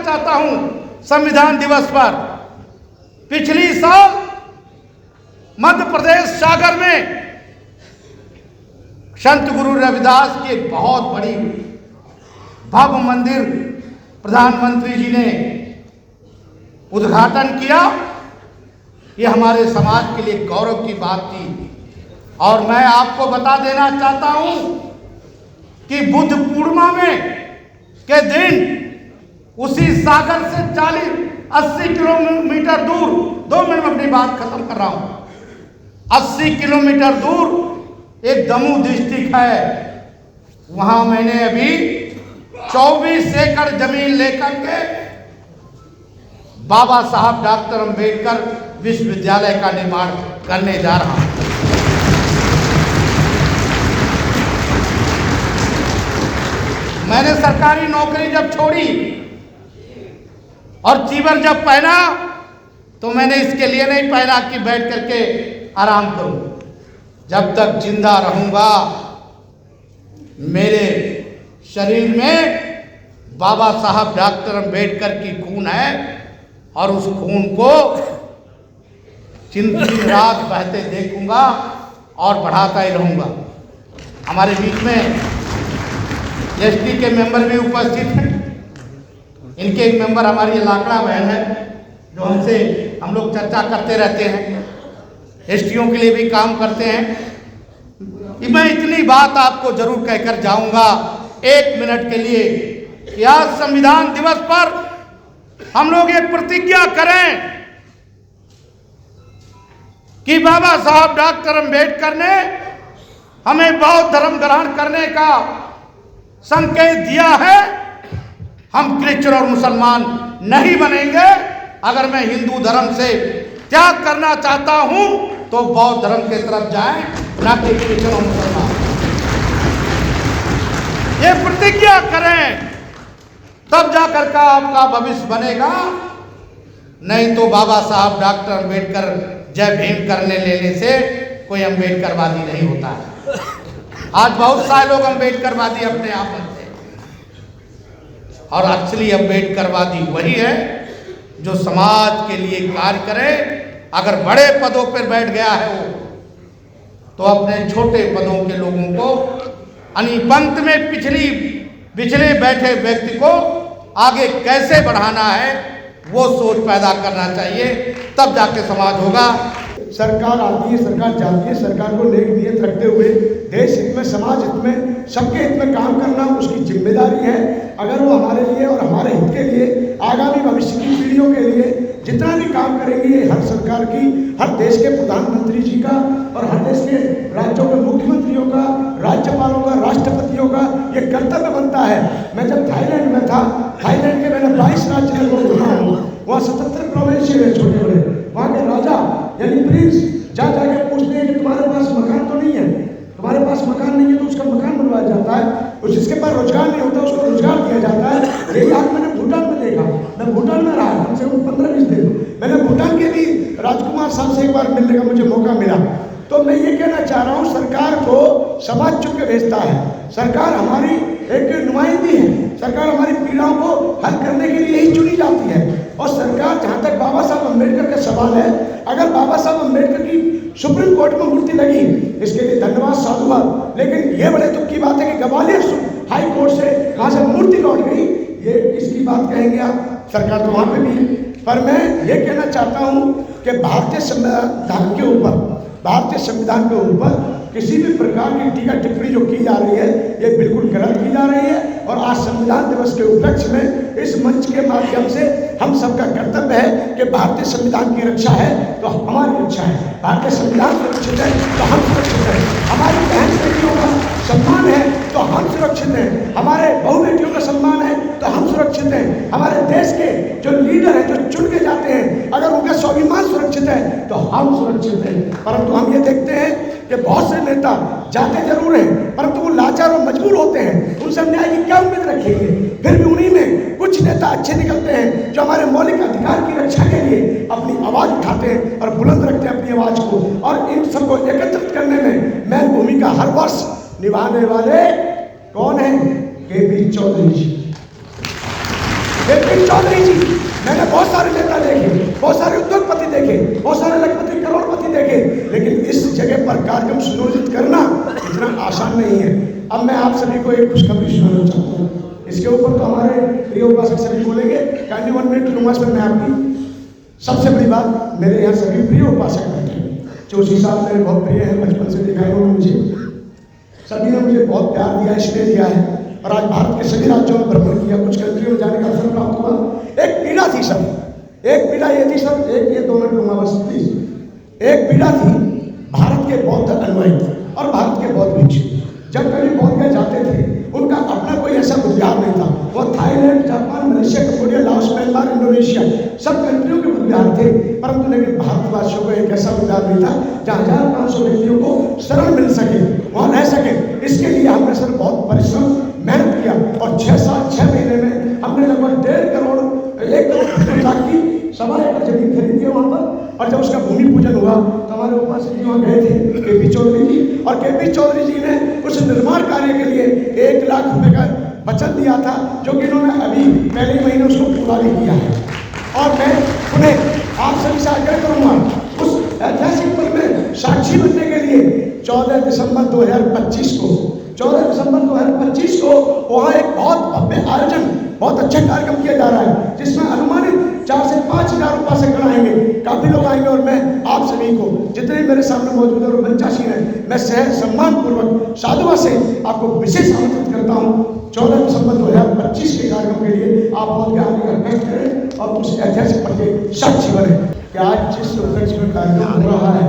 चाहता हूं संविधान दिवस पर। पिछली साल मध्य प्रदेश सागर में संत गुरु रविदास की एक बहुत बड़ी भव्य मंदिर प्रधानमंत्री जी ने उद्घाटन किया। ये हमारे समाज के लिए गौरव की बात थी। और मैं आपको बता देना चाहता हूं कि बुद्ध पूर्णिमा में के दिन उसी सागर से 40-80 किलोमीटर दूर, 2 मिनट में अपनी बात खत्म कर रहा हूं, 80 किलोमीटर दूर एक दमोह डिस्ट्रिक्ट है। वहां मैंने अभी 24 एकड़ जमीन लेकर के बाबा साहब डॉक्टर अंबेडकर विश्वविद्यालय का निर्माण करने जा रहा हूं। मैंने सरकारी नौकरी जब छोड़ी और चीवर जब पहना तो मैंने इसके लिए नहीं पहना कि बैठ करके आराम करूं। जब तक जिंदा रहूंगा मेरे शरीर में बाबा साहब डॉक्टर अंबेडकर की खून है और उस खून को दिन रात बहते देखूंगा और बढ़ाता ही रहूंगा। हमारे बीच में एसटी के मेंबर भी उपस्थित हैं। इनके एक मेंबर हमारी लाकड़ा बहन है जो हमसे हम लोग चर्चा करते रहते हैं, एसटीओं के लिए भी काम करते हैं। मैं इतनी बात आपको जरूर कहकर जाऊंगा 1 मिनट के लिए कि आज संविधान दिवस पर हम लोग एक प्रतिज्ञा करें कि बाबा साहब डॉक्टर अंबेडकर ने हमें बौद्ध धर्म ग्रहण करने का संकेत दिया है। हम क्रिश्चियन और मुसलमान नहीं बनेंगे। अगर मैं हिंदू धर्म से त्याग करना चाहता हूं तो बौद्ध धर्म की तरफ जाएं, ना कि क्रिश्चियन और मुसलमान। ये प्रतिज्ञा करें, तब जाकर का आपका भविष्य बनेगा। नहीं तो बाबा साहब डॉक्टर अंबेडकर जय भीम करने लेने से कोई अंबेडकरवादी नहीं होता है। आज बहुत सारे लोग अंबेडकरवादी अपने आप बनते हैं और असली अंबेडकरवादी वही है जो समाज के लिए कार्य करे। अगर बड़े पदों पर बैठ गया है वो, तो अपने छोटे पदों के लोगों को पंथ में पिछले बैठे व्यक्ति को आगे कैसे बढ़ाना है वो सोच पैदा करना चाहिए, तब जाके समाज होगा। सरकार आती है, सरकार जाती है, सरकार को नेक नियत रखते हुए देश हित में, समाज हित में, सबके हित में काम करना उसकी जिम्मेदारी है। अगर वो हमारे लिए और हमारे हित के लिए, आगामी भविष्य की पीढ़ियों के लिए जितना भी काम करेंगे, हर सरकार की, हर देश के प्रधानमंत्री जी का और हर देश के राज्यों के मुख्यमंत्रियों का, राज्यपालों का, राष्ट्रपतियों का ये कर्तव्य बनता है। मैं जब थाईलैंड में था, थाईलैंड के मैंने 22 राज्य को घुमा हूँ। वहाँ 77 प्रोविंस है छोटे बड़े। वहाँ के राजा यानी प्रिंस जाके पूछते हैं कि तुम्हारे पास मकान तो नहीं है, तुम्हारे पास मकान नहीं है तो उसका मकान बनवाया जाता है। और जिसके पास रोजगार नहीं होता उसको रोजगार दिया जाता है। यही आज मैंने भूटान में देखा। मैं भूटान में रहा कम से कम 15-20 दिन। मैंने भूटान के भी राजकुमार साहब से एक बार मिलने का मुझे मौका मिला। तो मैं ये कहना चाह रहा हूँ, सरकार को समाज चुन के भेजता है। सरकार हमारी एक नुमाइंदी है। सरकार हमारी पीड़ाओं को हल करने के लिए ही चुनी जाती है। और सरकार, जहाँ तक बाबा साहब अम्बेडकर का सवाल है, अगर बाबा साहब अम्बेडकर की सुप्रीम कोर्ट में मूर्ति लगी, इसके लिए धन्यवाद, साधुवाद। लेकिन ये बड़े दुख की बात है कि ग्वालियर हाई कोर्ट से वहाँ से मूर्ति लौट गई। ये किसकी बात कहेंगे आप? सरकार तो वहाँ पे भी है। पर मैं ये कहना चाहता हूँ कि भारतीय संविधान के ऊपर किसी भी प्रकार की टीका टिप्पणी जो की जा रही है, ये बिल्कुल गलत की जा रही है। और आज संविधान दिवस के उपलक्ष्य में इस मंच के माध्यम से हम सबका कर्तव्य है कि भारतीय संविधान की रक्षा है तो हमारी रक्षा है, भारतीय संविधान सुरक्षित है तो हम सुरक्षित हैं, हमारी बहन बेटियों का सम्मान है तो हम सुरक्षित हैं, हमारे बहू बेटियों का सम्मान है तो हम सुरक्षित हैं, हमारे देश के जो लीडर हैं, जो चुन के जाते हैं, अगर उनका स्वाभिमान सुरक्षित है तो हम सुरक्षित हैं। परंतु हम ये देखते हैं कि बहुत से नेता जाते जरूर हैं, परंतु वो लाचार और मजबूर होते हैं। उनसे न्याय की क्या उम्मीद रखेंगे? फिर भी उन्हीं में कुछ नेता अच्छे निकलते हैं जो हमारे मौलिक अधिकार की रक्षा के लिए अपनी आवाज़ उठाते हैं और बुलंद रखते हैं अपनी आवाज़ को। और इन सबको एकत्रित करने में महत्वपूर्ण भूमिका हर वर्ष निभाने वाले कौन है? के.पी. चौधरी जी। केपी चौधरी जी, मैंने बहुत सारे नेता देखे, बहुत सारे उद्योगपति देखे, बहुत सारे लखपति करोड़पति देखे, लेकिन इस जगह पर कार्यक्रम सुनियोजित करना इतना आसान नहीं है। अब मैं आप सभी को एक खुशखबरी सुनाना चाहता हूँ। इसके ऊपर तो हमारे प्रिय उपासक सभी बोलेंगे, काइंडली 1 मिनट लूंगा। इसमें मैं आपकी सबसे बड़ी बात, मेरे यहाँ सभी प्रिय उपासक बैठे हैं। जोशी साहब मेरे बहुत प्रिय हैं, बचपन से देखा है उन्होंने मुझे, सभी ने मुझे बहुत प्यार दिया, स्नेह दिया है, और आज भारत के सभी राज्यों में भ्रमण किया, कुछ कंट्रियों में जाने का अवसर प्राप्त हुआ। एक पीड़ा थी सब, एक पीड़ा ये थी सब, एक ये 2 मिनट लूंगा बस प्लीज। एक पीड़ा थी भारत के बौद्ध अनुयायी और भारत के बौद्ध भिक्षु। जब कभी बौद्ध में जाते थे, उनका अपना कोई ऐसा बुद्धिहार नहीं था। वो Thailand, Japan, Malaysia, Cambodia, Laos, Myanmar, Indonesia सब कंट्रियों के बुद्धिहार थे, परंतु लेकिन भारतवासियों को एक ऐसा बुद्धिहार नहीं था जहाँ 1500 व्यक्तियों को शरण मिल सके, वहाँ रह सके। इसके लिए हमने सर बहुत परिश्रम, मेहनत किया, और 6 साल 6 महीने में हमने लगभग 1.5 करोड़ 1 करोड़ लाख की 1.25 एकड़ जमीन खरीदी है वहाँ पर। और जब उसका भूमि पूजन हुआ तो हमारे उपासक जी वहाँ गए थे, केपी चौधरी जी, और केपी चौधरी जी ने उस निर्माण कार्य के लिए 1 लाख रुपए का बचत दिया था, जो कि इन्होंने अभी पहले महीने उसको पूरा भी किया है। और मैं उन्हें आप सभी से आग्रह करूँगा, उस ऐतिहासिक पल में साक्षी बनने के लिए 14 दिसंबर 2025 को 14 दिसंबर 2025 को वहाँ एक बहुत भव्य आयोजन, बहुत अच्छा कार्यक्रम किया जा रहा है, जिसमें अनुमानित 4 से 5 हजार उपासक आएंगे, काफी लोग आएंगे। और मैं आप सभी को, जितने मेरे सामने मौजूद है और मंचासीन है, मैं सम्मान पूर्वक साधुवाद से आपको विशेष आमंत्रित करता हूँ 14 दिसंबर 2025 के कार्यक्रम के लिए। आप बहुत के आने का कष्ट करें और उस ऐतिहासिक पल के साक्षी बने कि आज जिस उपलक्ष्य में कार्यक्रम हो रहा है,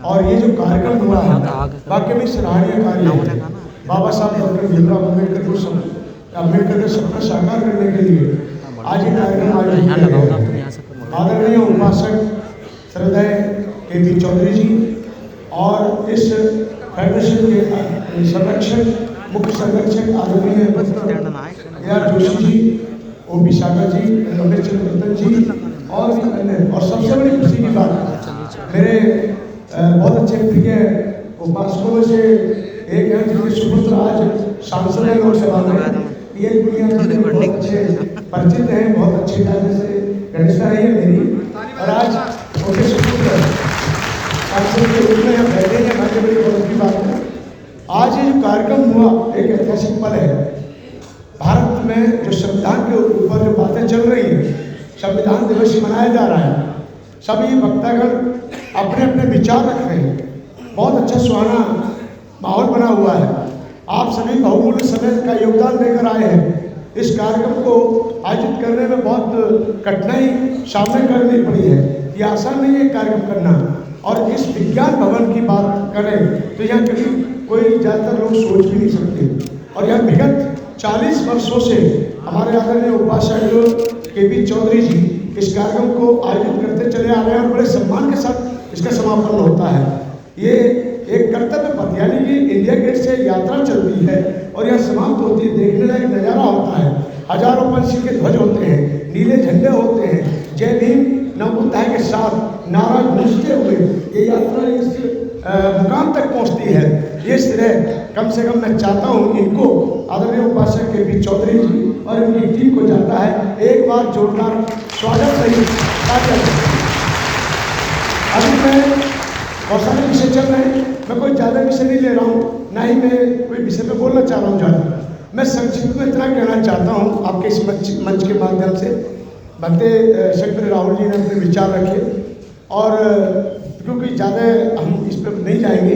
और ये जो कार्यक्रम हुआ है वाकई में सराहनीय कार्य है। बाबा साहब डॉक्टर भीमराव अम्बेडकर के सपना साकार करने के लिए आज ये कार्यक्रम आयोजित किया गया। आदरणीय उपासक श्रद्धेय केपी चौधरी जी और इस फेडरेशन के संरक्षक, मुख्य संरक्षक आदरणीय जोशी जी, ओपी सागर जी, रमेश चंद्र जी, और भी अन्य। और सबसे बड़ी खुशी की बात, मेरे बहुत अच्छे प्रिय उपासकों में से एक है जिनके सुपुत्र आज सांसद है लोकसभा में, ये दुनिया में बहुत अच्छे परिचित हैं, बहुत अच्छे तरह से घनिष्ठता है मेरी, और आज उनके सुपुत्र सांसद के रूप में हम बैठे हैं, हमारे बड़ी गौरव की बात है। आज ये जो कार्यक्रम हुआ एक ऐतिहासिक पल है। भारत में जो संविधान के ऊपर जो बातें चल रही है, संविधान दिवस मनाया जा रहा है, सभी वक्तागण अपने अपने विचार रख रहे हैं, बहुत अच्छा सुहाना माहौल बना हुआ है। आप सभी बहुमूल्य समय का योगदान देकर आए हैं। इस कार्यक्रम को आयोजित करने में बहुत कठिनाई सामने करनी पड़ी है, ये आसान नहीं है कार्यक्रम करना। और इस विज्ञान भवन की बात करें तो यहाँ कभी कोई ज़्यादातर लोग सोच भी नहीं सकते। और यहाँ विगत 40 वर्षों से हमारे आदरणीय उपासक केपी चौधरी जी इस कार्यक्रम को आयोजित करते चले आ रहे हैं, और बड़े सम्मान के साथ इसका समापन होता है। ये एक कर्तव्य पथ, यानी कि इंडिया गेट से यात्रा चलती है और यह समाप्त होती है, देखने लायक नज़ारा होता है। हजारों पंछी के ध्वज होते हैं, नीले झंडे होते हैं, जय भीम नवोत्थान के साथ नारा गूंजते हुए ये यात्रा इस मुकाम तक पहुंचती है। ये श्रेय कम से कम मैं चाहता हूँ इनको, आदरणीय उपासक केपी चौधरी जी और इनकी टीम को जाता है। एक बार जोरदार स्वागत सही। अभी मैं बहुत सारे विषय चल रहे हैं, मैं कोई ज़्यादा विषय नहीं ले रहा हूँ, ना ही मैं कोई विषय पे बोलना चाह रहा हूँ ज़्यादा। मैं संक्षिप्त में इतना कहना चाहता हूँ आपके इस मंच के माध्यम से। भक्ते सेक्रेटरी राहुल जी ने अपने विचार रखे, और क्योंकि ज़्यादा हम इस पर नहीं जाएंगे,